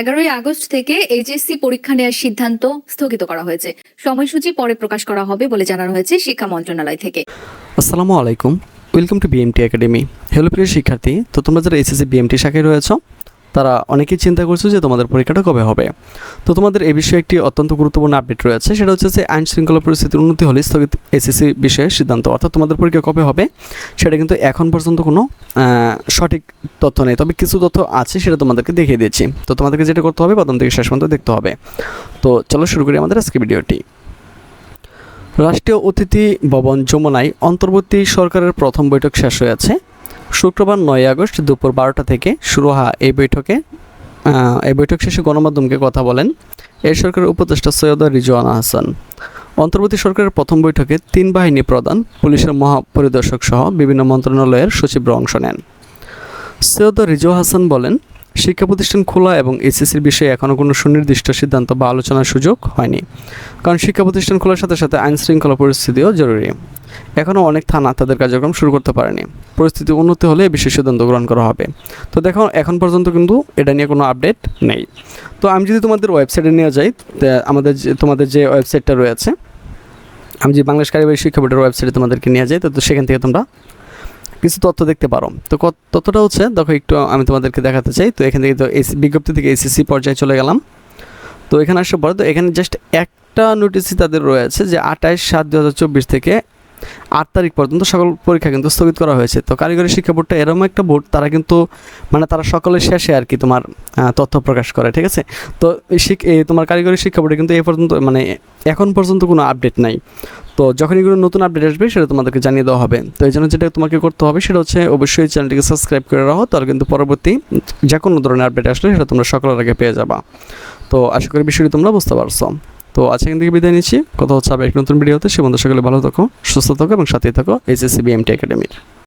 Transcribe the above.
11ই August থেকে HSC পরীক্ষা নেওয়ার সিদ্ধান্ত স্থগিত করা হয়েছে। সময়সূচি পরে প্রকাশ করা হবে বলে জানানো হয়েছে শিক্ষা মন্ত্রণালয় থেকে। আসসালামু আলাইকুম, welcome to BMT academy. Hello প্রিয় শিক্ষার্থী, তো তোমরা যারা এসএসসি বিএমটি শাখায় রয়েছ তারা অনেকেই চিন্তা করছো যে তোমাদের পরীক্ষাটা কবে হবে। তো তোমাদের এই বিষয়ে একটি অত্যন্ত গুরুত্বপূর্ণ আপডেট রয়েছে, সেটা হচ্ছে যে আইন শৃঙ্খলা পরিস্থিতির উন্নতি হলে স্থগিত এসএসসি বিষয়ে সিদ্ধান্ত, অর্থাৎ তোমাদের পরীক্ষা কবে হবে সেটা কিন্তু এখন পর্যন্ত কোনো সঠিক তথ্য নেই, তবে কিছু তথ্য আছে সেটা তোমাদেরকে দেখিয়ে দিচ্ছি। তো তোমাদেরকে যেটা করতে হবে প্রথম থেকে শেষ পর্যন্ত দেখতে হবে। তো চলো শুরু করি আমাদের আজকে ভিডিওটি। রাষ্ট্রীয় অতিথি ভবন যমুনায় অন্তর্বর্তী সরকারের প্রথম বৈঠক শেষ হয়েছে। শুক্রবার 9 আগস্ট দুপুর 12টা থেকে শুরু হওয়া এই বৈঠক শেষে গণমাধ্যমকে কথা বলেন এই সরকারের উপদেষ্টা সৈয়দ রিজওয়ানা হাসান। অন্তর্বর্তী সরকারের প্রথম বৈঠকে 3 বাহিনী প্রধান, পুলিশের মহাপরিদর্শক সহ বিভিন্ন মন্ত্রণালয়ের সচিবরা অংশ নেন। সৈয়দ রিজওয়ানা হাসান বলেন, শিক্ষা প্রতিষ্ঠান খোলা এবং এসএসসির বিষয়ে এখনও কোনো সুনির্দিষ্ট সিদ্ধান্ত বা আলোচনার সুযোগ হয়নি, কারণ শিক্ষা প্রতিষ্ঠান খোলার সাথে সাথে আইন শৃঙ্খলা পরিস্থিতিও জরুরি। এখনও অনেক থানা তাদের কার্যক্রম শুরু করতে পারেনি। পরিস্থিতি উন্নতি হলে বিশেষ সিদ্ধান্ত গ্রহণ করা হবে। তো দেখো, এখন পর্যন্ত কিন্তু এটা নিয়ে কোনো আপডেট নেই। তো আমি যদি তোমাদের ওয়েবসাইটে নিয়ে যাই, তোমাদের যে ওয়েবসাইটটা রয়েছে, আমি যে বাংলাদেশ কারিগরি শিক্ষা বোর্ডের ওয়েবসাইটে তোমাদেরকে নিয়ে যাই, তো সেখান থেকে তোমরা কিছু তথ্য দেখতে পারো। তো তথ্যটা হচ্ছে, দেখো একটু আমি তোমাদেরকে দেখাতে চাই। তো এখান থেকে তো বিজ্ঞপ্তি থেকে এসএসসি পর্যায়ে চলে গেলাম। তো এখানে আসার পরে তো এখানে জাস্ট একটা নোটিশই তাদের রয়েছে যে 28/7/2024 থেকে 8 তারিখ পর্যন্ত সকল পরীক্ষা কিন্তু স্থগিত করা হয়েছে। তো কারিগরি শিক্ষা বোর্ডটা এরকম একটা বোর্ড, তারা কিন্তু তারা সকলের শেষে আর কি তোমার তথ্য প্রকাশ করে, ঠিক আছে। তো তোমার কারিগরি শিক্ষা বোর্ডে কিন্তু পর্যন্ত এখন পর্যন্ত কোনো আপডেট নাই। তো যখন এগুলো নতুন আপডেট আসবে সেটা তোমাদেরকে জানিয়ে দেওয়া হবে। তো এই জন্য যেটা তোমাকে করতে হবে সেটা হচ্ছে অবশ্যই চ্যানেলটিকে সাবস্ক্রাইব করে রাখো, তাহলে কিন্তু পরবর্তী যে কোনো ধরনের আপডেট আসলে সেটা তোমরা সকলের আগে পেয়ে যাবা। তো আশা করি বিষয়টি তোমরা বুঝতে পারছো। তো আজকে এখান থেকে বিদায় নিচ্ছি, কথা হচ্ছে আবার এক নতুন ভিডিওতে। সে বন্ধু সকলে ভালো থাকো, সুস্থ থাকো এবং সাথেই থাকো এসএসসি বিএমটি একাডেমির।